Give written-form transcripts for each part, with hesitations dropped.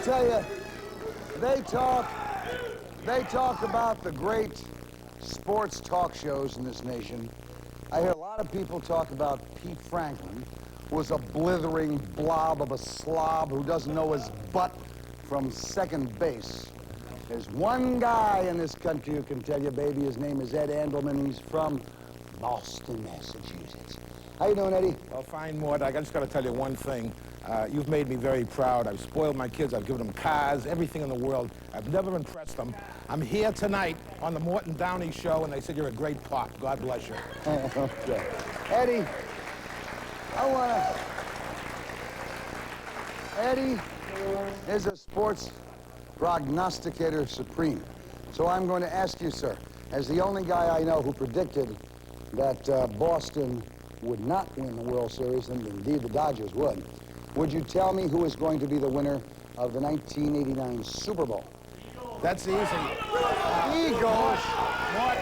tell you, they talk about the great sports talk shows in this nation. I hear a lot of people talk about Pete Franklin, who was a blithering blob of a slob who doesn't know his butt from second base. There's one guy in this country who can tell you, baby, his name is Ed Andelman. He's from Boston, Massachusetts. How you doing, Eddie? Well, fine, Mort. I just got to tell you one thing. You've made me very proud. I've spoiled my kids. I've given them cars, everything in the world. I've never impressed them. I'm here tonight on the Morton Downey Show, and they said you're a great pop. God bless you. Okay. Eddie, Eddie is a sports prognosticator supreme. So I'm going to ask you, sir, as the only guy I know who predicted that Boston would not win the World Series, and indeed the Dodgers would you tell me who is going to be the winner of the 1989 Super Bowl? That's easy. Eagles. Mort,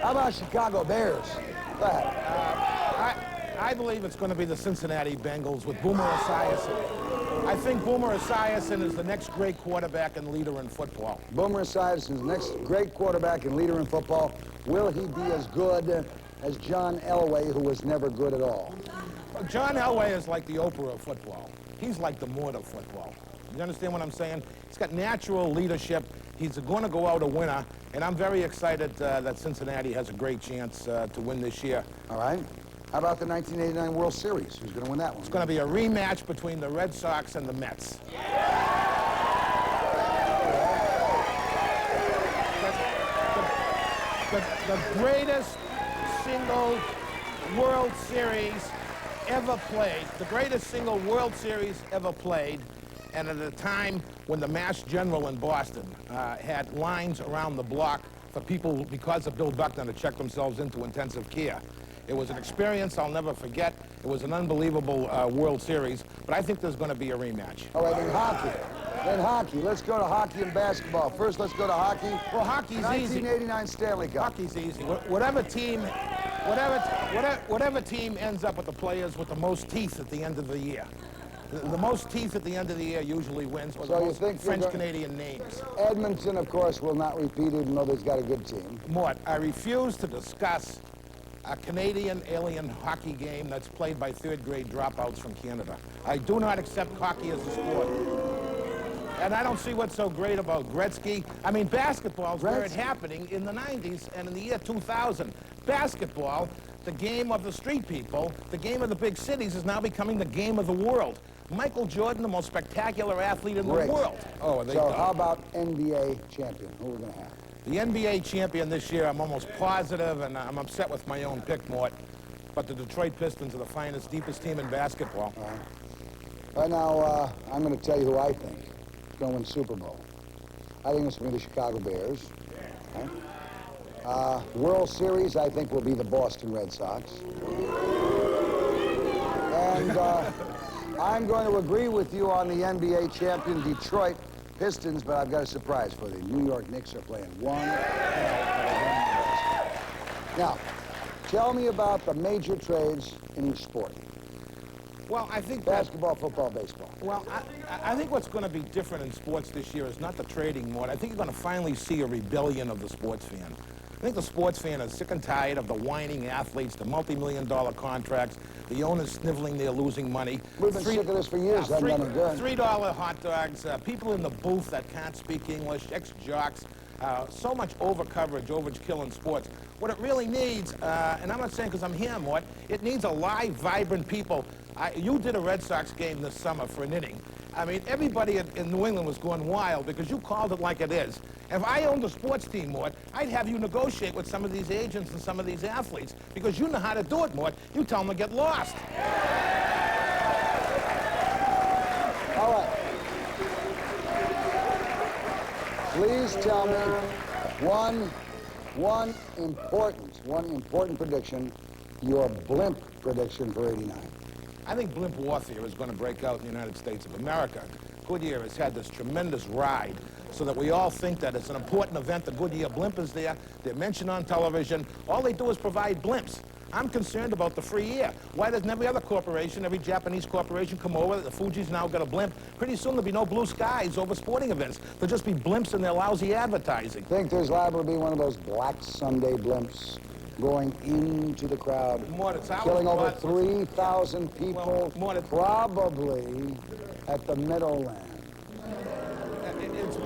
How about Chicago Bears? Go ahead. I believe it's going to be the Cincinnati Bengals with Boomer Esiason. I think Boomer Esiason is the next great quarterback and leader in football. Boomer Esiason's next great quarterback and leader in football. Will he be as good as John Elway, who was never good at all? John Elway is like the Oprah of football. He's like the Mort of football. You understand what I'm saying? He's got natural leadership. He's going to go out a winner, and I'm very excited that Cincinnati has a great chance to win this year. All right. How about the 1989 World Series? Who's going to win that one? It's going to be a rematch between the Red Sox and the Mets. The greatest single World Series ever played. The greatest single World Series ever played. And at a time when the Mass General in Boston had lines around the block for people, because of Bill Buckner, to check themselves into intensive care. It was an experience I'll never forget. It was an unbelievable World Series, but I think there's going to be a rematch. All right, in hockey. In hockey. Let's go to hockey and basketball. First, let's go to hockey. Well, hockey's 1989 easy. Stanley Cup. Hockey's easy. Whatever team ends up with the players with the most teeth at the end of the year. The most teeth at the end of the year usually wins, or the most French-Canadian names. Edmonton, of course, will not repeat, even though they've got a good team. Mort, I refuse to discuss a Canadian alien hockey game that's played by third-grade dropouts from Canada. I do not accept hockey as a sport. And I don't see what's so great about Gretzky. I mean, basketball started happening in the 90s and in the year 2000. Basketball, the game of the street people, the game of the big cities, is now becoming the game of the world. Michael Jordan, the most spectacular athlete in the world. Oh, so how about NBA champion? Who are we going to have? The NBA champion this year, I'm almost positive, and I'm upset with my own pick, Mort, but the Detroit Pistons are the finest, deepest team in basketball. Right now, I'm going to tell you who I think is going to win the Super Bowl. I think it's going to be the Chicago Bears. Okay. World Series, I think, will be the Boston Red Sox. And I'm going to agree with you on the NBA champion Detroit Pistons, but I've got a surprise for you. New York Knicks are playing one. Now, tell me about the major trades in each sport. Well, I think basketball, football, baseball. Well, I think what's going to be different in sports this year is not the trading, Mort. I think you're going to finally see a rebellion of the sports fan. I think the sports fan is sick and tired of the whining athletes, the multi-million-dollar contracts, the owners sniveling their losing money. We've been sick of this for years. $3 hot dogs, people in the booth that can't speak English, ex-jocks, so much over-coverage, overkill in sports. What it really needs, and I'm not saying because I'm here, Mort, it needs a live, vibrant people. You did a Red Sox game this summer for an inning. I mean, everybody in New England was going wild because you called it like it is. If I owned a sports team, Mort, I'd have you negotiate with some of these agents and some of these athletes because you know how to do it, Mort. You tell them to get lost. All right. Please tell me one important prediction, your blimp prediction for '89. I think blimp warfare is going to break out in the United States of America. Goodyear has had this tremendous ride so that we all think that it's an important event. The Goodyear blimp is there. They're mentioned on television. All they do is provide blimps. I'm concerned about the free air. Why doesn't every other corporation, every Japanese corporation come over? The Fuji's now got a blimp. Pretty soon there'll be no blue skies over sporting events. There'll just be blimps in their lousy advertising. Think there's liable to be one of those Black Sunday blimps going into the crowd, Mort, it's killing over ours, 3,000 people, Mort, probably at the Meadowlands.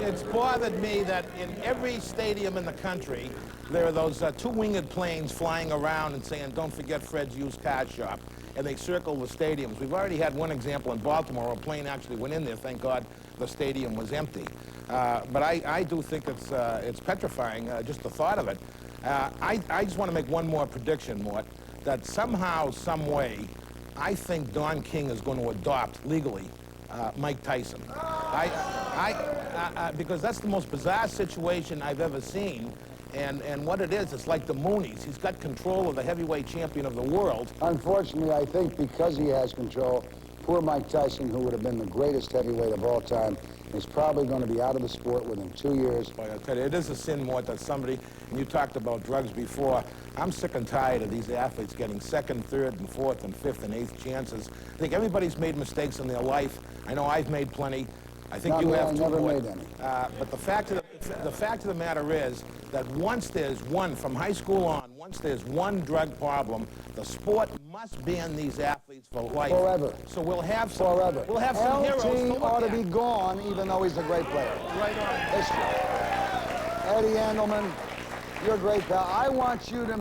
It's bothered me that in every stadium in the country, there are those two-winged planes flying around and saying, don't forget Fred's used car shop. And they circle the stadiums. We've already had one example in Baltimore where a plane actually went in there. Thank God the stadium was empty. But I do think it's petrifying, just the thought of it. I just want to make one more prediction, Mort, that somehow, some way, I think Don King is going to adopt legally Mike Tyson. Because that's the most bizarre situation I've ever seen. And what it is, it's like the Moonies. He's got control of the heavyweight champion of the world. Unfortunately, I think because he has control, poor Mike Tyson, who would have been the greatest heavyweight of all time, is probably going to be out of the sport within 2 years. Boy, I tell you, it is a sin, Mort, that somebody, and you talked about drugs before, I'm sick and tired of these athletes getting second, third, and fourth, and fifth, and eighth chances. I think everybody's made mistakes in their life. I know I've made plenty. I think you have too, never Mort. made any. But the fact of the matter is that once there's one, from high school on, once there's one drug problem, the sport must ban these athletes for life. Forever. So we'll have some. Forever. We'll have some heroes to LT look ought to at. be gone, even though he's a great player. Right on. History. Eddie Andelman, you're a great pal. I want you to